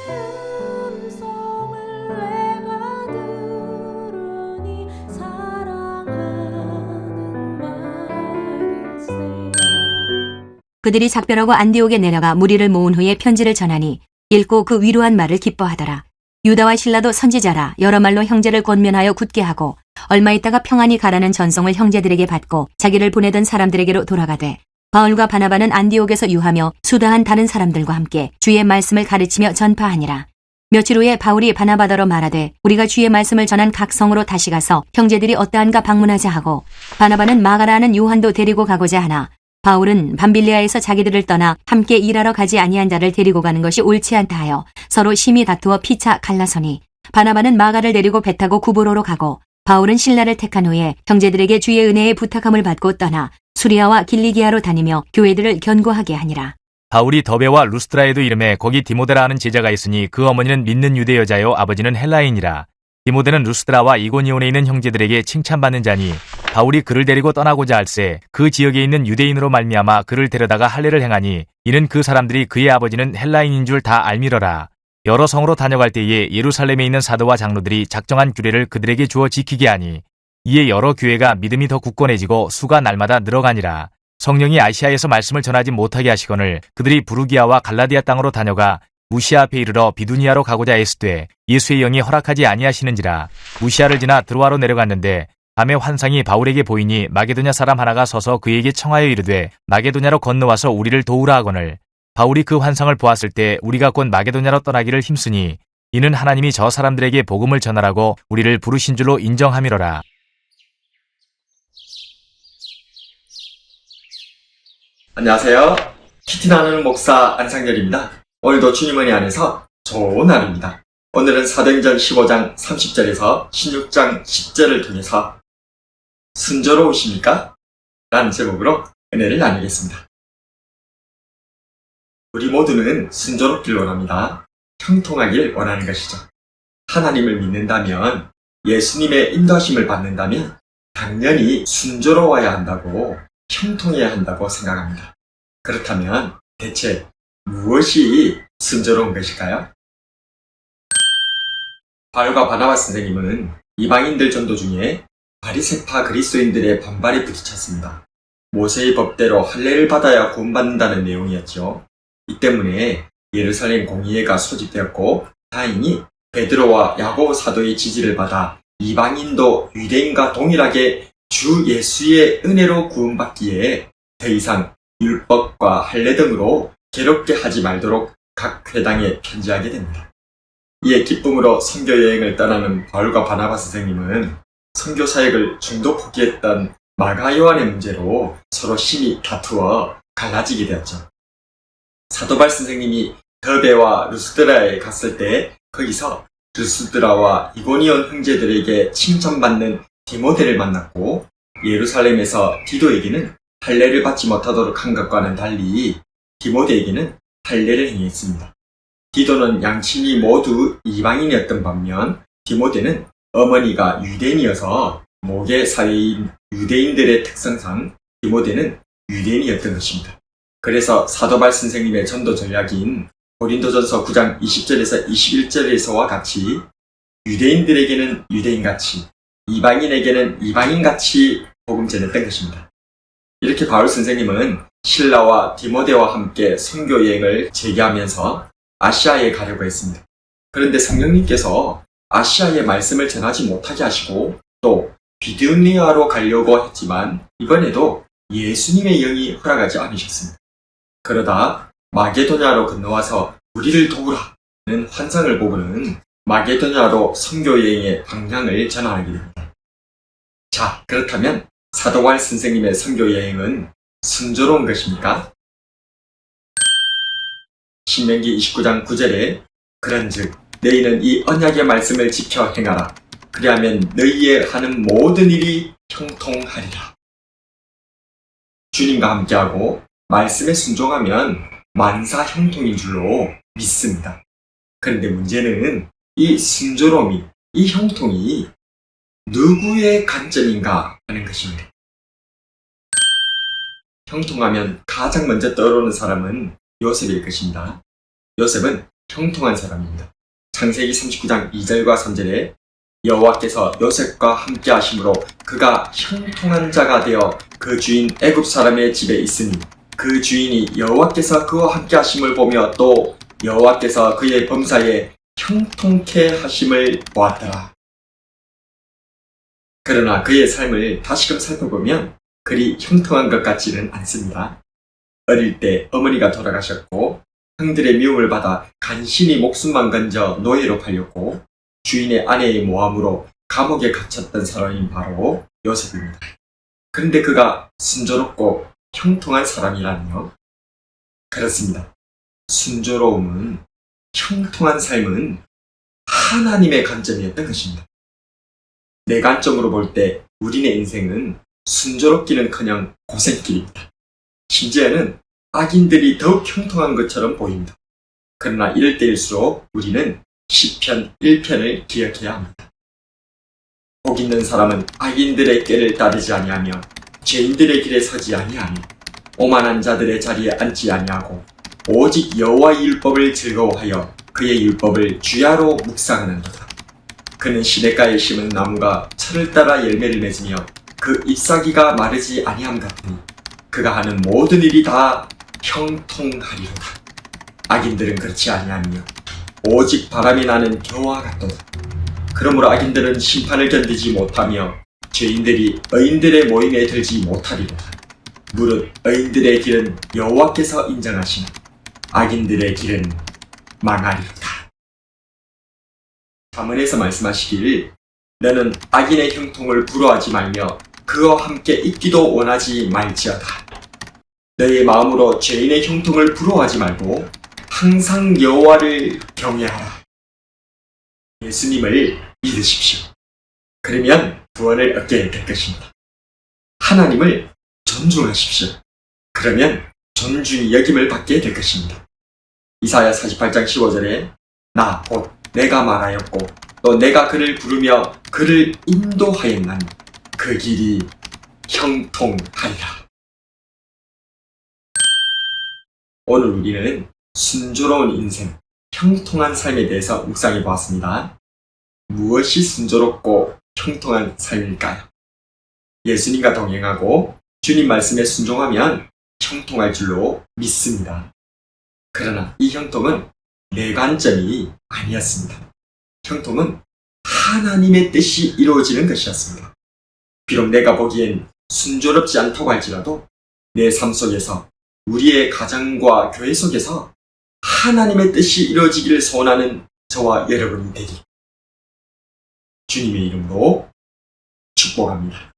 음성을 내가 들으니 사랑하는 말일세. 그들이 작별하고 안디옥에 내려가 무리를 모은 후에 편지를 전하니 읽고 그 위로한 말을 기뻐하더라. 유다와 실라도 선지자라 여러 말로 형제를 권면하여 굳게 하고 얼마 있다가 평안히 가라는 전송을 형제들에게 받고 자기를 보내던 사람들에게로 돌아가되 바울과 바나바는 안디옥에서 유하며 수다한 다른 사람들과 함께 주의 말씀을 가르치며 전파하니라. 며칠 후에 바울이 바나바더러 말하되 우리가 주의 말씀을 전한 각 성으로 다시 가서 형제들이 어떠한가 방문하자 하고 바나바는 마가라는 요한도 데리고 가고자 하나 바울은 밤빌리아에서 자기들을 떠나 함께 일하러 가지 아니한 자를 데리고 가는 것이 옳지 않다 하여 서로 심히 다투어 피차 갈라서니 바나바는 마가를 데리고 배 타고 구브로로 가고 바울은 신라를 택한 후에 형제들에게 주의 은혜에 부탁함을 받고 떠나 수리아와 길리기아로 다니며 교회들을 견고하게 하니라. 바울이 더베와 루스드라에도 이름에 거기 디모데라 하는 제자가 있으니 그 어머니는 믿는 유대 여자요 아버지는 헬라인이라. 디모데는 루스드라와 이고니온에 있는 형제들에게 칭찬받는 자니 바울이 그를 데리고 떠나고자 할새 그 지역에 있는 유대인으로 말미암아 그를 데려다가 할례를 행하니 이는 그 사람들이 그의 아버지는 헬라인인 줄 다 알미러라. 여러 성으로 다녀갈 때에 예루살렘에 있는 사도와 장로들이 작정한 규례를 그들에게 주어 지키게 하니 이에 여러 교회가 믿음이 더 굳건해지고 수가 날마다 늘어가니라. 성령이 아시아에서 말씀을 전하지 못하게 하시거늘 그들이 부르기아와 갈라디아 땅으로 다녀가 무시아 앞에 이르러 비두니아로 가고자 애쓰되 예수의 영이 허락하지 아니하시는지라. 무시아를 지나 드로아로 내려갔는데 밤에 환상이 바울에게 보이니 마게도냐 사람 하나가 서서 그에게 청하여 이르되 마게도냐로 건너와서 우리를 도우라 하거늘 바울이 그 환상을 보았을 때 우리가 곧 마게도냐로 떠나기를 힘쓰니 이는 하나님이 저 사람들에게 복음을 전하라고 우리를 부르신 줄로 인정함이로라. 안녕하세요. 키티나는 목사 안상열입니다. 오늘도 주님 은혜 안에서 좋은 하루입니다. 오늘은 사도행전 15장 30절에서 16장 10절을 통해서 순조로우십니까? 라는 제목으로 은혜를 나누겠습니다. 우리 모두는 순조롭길 원합니다. 형통하길 원하는 것이죠. 하나님을 믿는다면, 예수님의 인도하심을 받는다면 당연히 순조로워야 한다고, 형통해야 한다고 생각합니다. 그렇다면 대체 무엇이 순조로운 것일까요? 바울과 바나바 선생님은 이방인들 전도 중에 바리새파 그리스도인들의 반발에 부딪혔습니다. 모세의 법대로 할례를 받아야 구원받는다는 내용이었죠. 이 때문에 예루살렘 공의회가 소집되었고 다행히 베드로와 야고보 사도의 지지를 받아 이방인도 유대인과 동일하게 주 예수의 은혜로 구원받기에 더 이상 율법과 할례 등으로 괴롭게 하지 말도록 각 회당에 편지하게 됩니다. 이에 기쁨으로 선교여행을 떠나는 바울과 바나바 선생님은 선교 사역을 중도 포기했던 마가 요한의 문제로 서로 심히 다투어 갈라지게 되었죠. 사도발 선생님이 더베와 루스드라에 갔을 때 거기서 루스드라와 이고니온 형제들에게 칭찬받는 디모데를 만났고 예루살렘에서 디도에게는 할례를 받지 못하도록 한 것과는 달리 디모데에게는 할례를 행했습니다. 디도는 양친이 모두 이방인이었던 반면 디모데는 어머니가 유대인이어서 모계 사회인 유대인들의 특성상 디모데는 유대인이었던 것입니다. 그래서 사도발 선생님의 전도 전략인 고린도전서 9장 20절에서 21절에서와 같이 유대인들에게는 유대인같이 이방인에게는 이방인같이 복음 전했던 것입니다. 이렇게 바울 선생님은 실라와 디모데와 함께 선교 여행을 재개하면서 아시아에 가려고 했습니다. 그런데 성령님께서 아시아에 말씀을 전하지 못하게 하시고 또 비두니아로 가려고 했지만 이번에도 예수님의 영이 허락하지 않으셨습니다. 그러다 마게도냐로 건너와서 우리를 도우라는 환상을 보고는 마게도냐로 선교 여행의 방향을 전환하게 됩니다. 자, 그렇다면 사도 바울 선생님의 선교 여행은 순조로운 것입니까? 신명기 29장 9절에 그런즉 너희는 이 언약의 말씀을 지켜 행하라. 그리하면 너희의 하는 모든 일이 형통하리라. 주님과 함께하고 말씀에 순종하면 만사 형통인 줄로 믿습니다. 그런데 문제는 이 순조로움이, 이 형통이 누구의 관점인가 하는 것입니다. 형통하면 가장 먼저 떠오르는 사람은 요셉일 것입니다. 요셉은 형통한 사람입니다. 창세기 39장 2절과 3절에 여호와께서 요셉과 함께 하심으로 그가 형통한 자가 되어 그 주인 애굽 사람의 집에 있으니 그 주인이 여호와께서 그와 함께 하심을 보며 또 여호와께서 그의 범사에 형통케 하심을 보았더라. 그러나 그의 삶을 다시금 살펴보면 그리 형통한 것 같지는 않습니다. 어릴 때 어머니가 돌아가셨고 형들의 미움을 받아 간신히 목숨만 건져 노예로 팔렸고 주인의 아내의 모함으로 감옥에 갇혔던 사람이 바로 요셉입니다. 그런데 그가 순조롭고 형통한 사람이라니요? 그렇습니다. 순조로움은, 형통한 삶은 하나님의 관점이었던 것입니다. 내 관점으로 볼 때 우리네 인생은 순조롭기는커녕 고생길입니다. 심지어는 악인들이 더욱 형통한 것처럼 보입니다. 그러나 이럴 때일수록 우리는 시편 1편을 기억해야 합니다. 복 있는 사람은 악인들의 꾀를 따르지 아니하며 죄인들의 길에 서지 아니하며 오만한 자들의 자리에 앉지 아니하고 오직 여호와의 율법을 즐거워하여 그의 율법을 주야로 묵상하는도다. 그는 시냇가에 심은 나무가 철을 따라 열매를 맺으며 그 잎사귀가 마르지 아니함 같으니 그가 하는 모든 일이 다 형통하리로다. 악인들은 그렇지 아니하며 오직 바람이 나는 겨와 같도다. 그러므로 악인들은 심판을 견디지 못하며 죄인들이 의인들의 모임에 들지 못하리로다. 무릇 의인들의 길은 여호와께서 인정하시나 악인들의 길은 망하리로다. 잠언에서 말씀하시길 너는 악인의 형통을 부러워하지 말며 그와 함께 있기도 원하지 말지어다. 너의 마음으로 죄인의 형통을 부러워하지 말고 항상 여호와를 경외하라. 예수님을 믿으십시오. 그러면 구원을 얻게 될 것입니다. 하나님을 존중하십시오. 그러면 존중이 여김을 받게 될 것입니다. 이사야 48장 15절에 나 곧 내가 말하였고 또 내가 그를 부르며 그를 인도하였나니 그 길이 형통하리라. 오늘 우리는 순조로운 인생, 형통한 삶에 대해서 묵상해 보았습니다. 무엇이 순조롭고 형통한 삶일까요? 예수님과 동행하고 주님 말씀에 순종하면 형통할 줄로 믿습니다. 그러나 이 형통은 내 관점이 아니었습니다. 형통은 하나님의 뜻이 이루어지는 것이었습니다. 비록 내가 보기엔 순조롭지 않다고 할지라도 내 삶 속에서 우리의 가정과 교회 속에서 하나님의 뜻이 이루어지기를 소원하는 저와 여러분이 되길 주님의 이름으로 축복합니다.